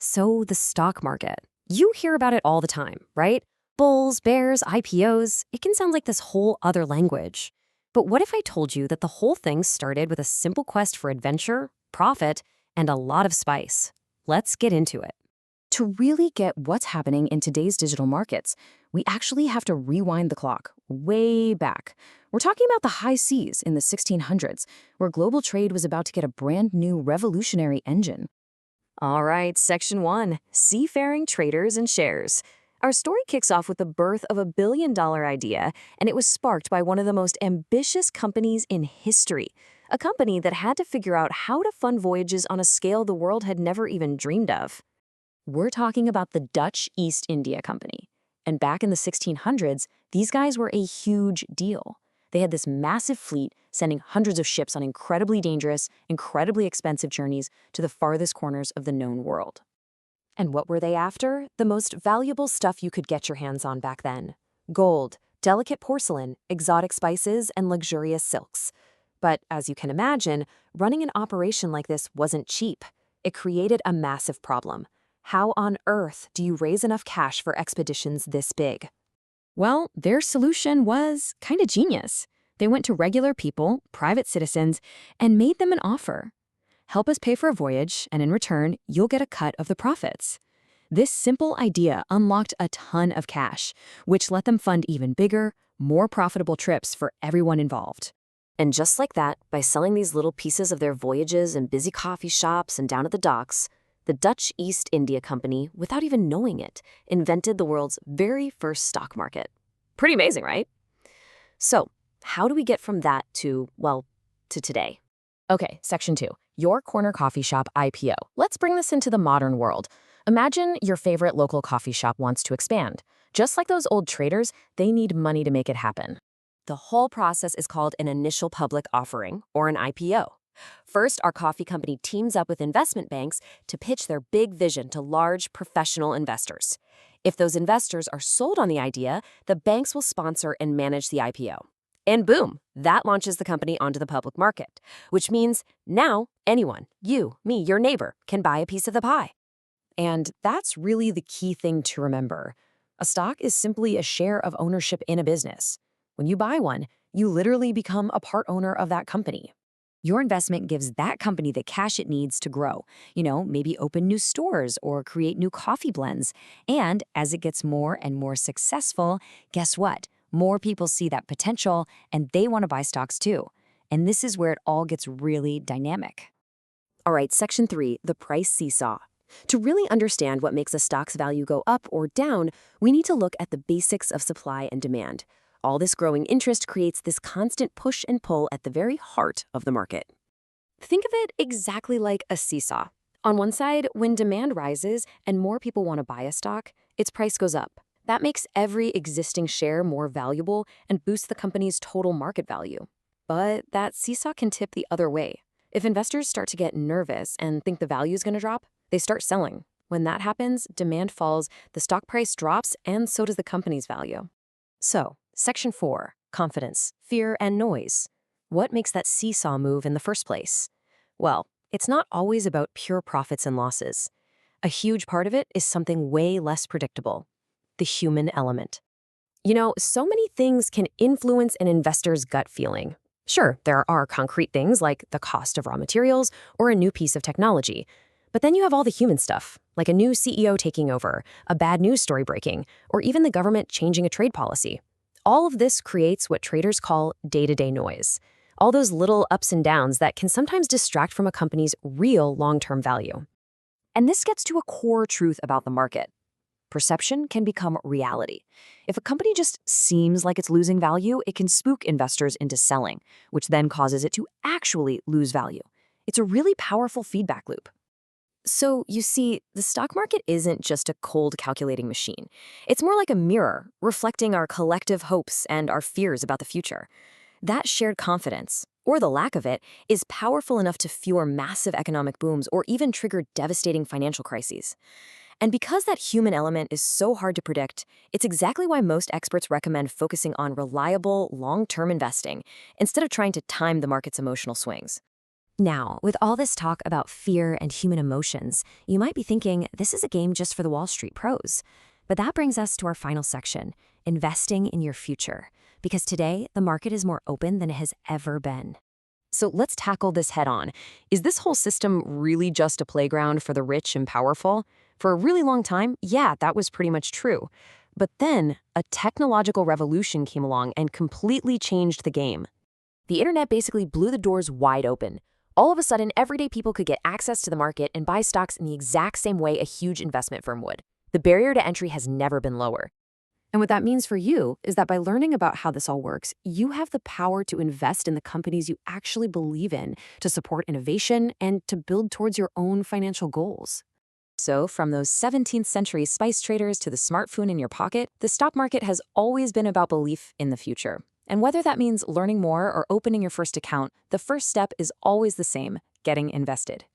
So, the stock market. You hear about it all the time, right? Bulls, bears, IPOs. It can sound like this whole other language. But what if I told you that the whole thing started with a simple quest for adventure, profit, and a lot of spice? Let's get into it. To really get what's happening in today's digital markets, we actually have to rewind the clock way back. We're talking about the high seas in the 1600s, where global trade was about to get a brand new revolutionary engine. All right, Section 1 Seafaring Traders and Shares. Our story kicks off with the birth of a $1 billion idea, and it was sparked by one of the most ambitious companies in history. A company that had to figure out how to fund voyages on a scale the world had never even dreamed of. We're talking about the Dutch East India Company. And back in the 1600s, these guys were a huge deal. They had this massive fleet sending hundreds of ships on incredibly dangerous, incredibly expensive journeys to the farthest corners of the known world. And what were they after? The most valuable stuff you could get your hands on back then. Gold, delicate porcelain, exotic spices, and luxurious silks. But as you can imagine, running an operation like this wasn't cheap. It created a massive problem. How on earth do you raise enough cash for expeditions this big? Well, their solution was kind of genius. They went to regular people, private citizens, and made them an offer. Help us pay for a voyage, and in return, you'll get a cut of the profits. This simple idea unlocked a ton of cash, which let them fund even bigger, more profitable trips for everyone involved. And just like that, by selling these little pieces of their voyages in busy coffee shops and down at the docks, the Dutch East India Company, without even knowing it, invented the world's very first stock market. Pretty amazing, right? So, how do we get from that to, well, to today? Okay, Section 2, your corner coffee shop IPO. Let's bring this into the modern world. Imagine your favorite local coffee shop wants to expand. Just like those old traders, they need money to make it happen. The whole process is called an initial public offering, or an IPO. First, our coffee company teams up with investment banks to pitch their big vision to large professional investors. If those investors are sold on the idea, the banks will sponsor and manage the IPO. And boom, that launches the company onto the public market, which means now anyone, you, me, your neighbor, can buy a piece of the pie. And that's really the key thing to remember. A stock is simply a share of ownership in a business. When you buy one, you literally become a part owner of that company. Your investment gives that company the cash it needs to grow, maybe open new stores or create new coffee blends. And as it gets more and more successful, guess what? More people see that potential and they want to buy stocks too. And this is where it all gets really dynamic. All right, Section 3, the price seesaw. To really understand what makes a stock's value go up or down, we need to look at the basics of supply and demand. All this growing interest creates this constant push and pull at the very heart of the market. Think of it exactly like a seesaw. On one side, when demand rises and more people want to buy a stock, its price goes up. That makes every existing share more valuable and boosts the company's total market value. But that seesaw can tip the other way. If investors start to get nervous and think the value is going to drop, they start selling. When that happens, demand falls, the stock price drops, and so does the company's value. So, Section 4, confidence, fear, and noise. What makes that seesaw move in the first place? Well, it's not always about pure profits and losses. A huge part of it is something way less predictable: the human element. So many things can influence an investor's gut feeling. Sure, there are concrete things like the cost of raw materials or a new piece of technology. But then you have all the human stuff, like a new CEO taking over, a bad news story breaking, or even the government changing a trade policy. All of this creates what traders call day-to-day noise. All those little ups and downs that can sometimes distract from a company's real long-term value. And this gets to a core truth about the market. Perception can become reality. If a company just seems like it's losing value, it can spook investors into selling, which then causes it to actually lose value. It's a really powerful feedback loop. So, you see, the stock market isn't just a cold calculating machine. It's more like a mirror, reflecting our collective hopes and our fears about the future. That shared confidence, or the lack of it, is powerful enough to fuel massive economic booms or even trigger devastating financial crises. And because that human element is so hard to predict, it's exactly why most experts recommend focusing on reliable, long-term investing instead of trying to time the market's emotional swings. Now, with all this talk about fear and human emotions, you might be thinking this is a game just for the Wall Street pros. But that brings us to our final section, investing in your future. Because today, the market is more open than it has ever been. So let's tackle this head on. Is this whole system really just a playground for the rich and powerful? For a really long time, yeah, that was pretty much true. But then, a technological revolution came along and completely changed the game. The internet basically blew the doors wide open. All of a sudden, everyday people could get access to the market and buy stocks in the exact same way a huge investment firm would. The barrier to entry has never been lower. And what that means for you is that by learning about how this all works, you have the power to invest in the companies you actually believe in, to support innovation, and to build towards your own financial goals. So, from those 17th century spice traders to the smartphone in your pocket, the stock market has always been about belief in the future. And whether that means learning more or opening your first account, the first step is always the same: getting invested.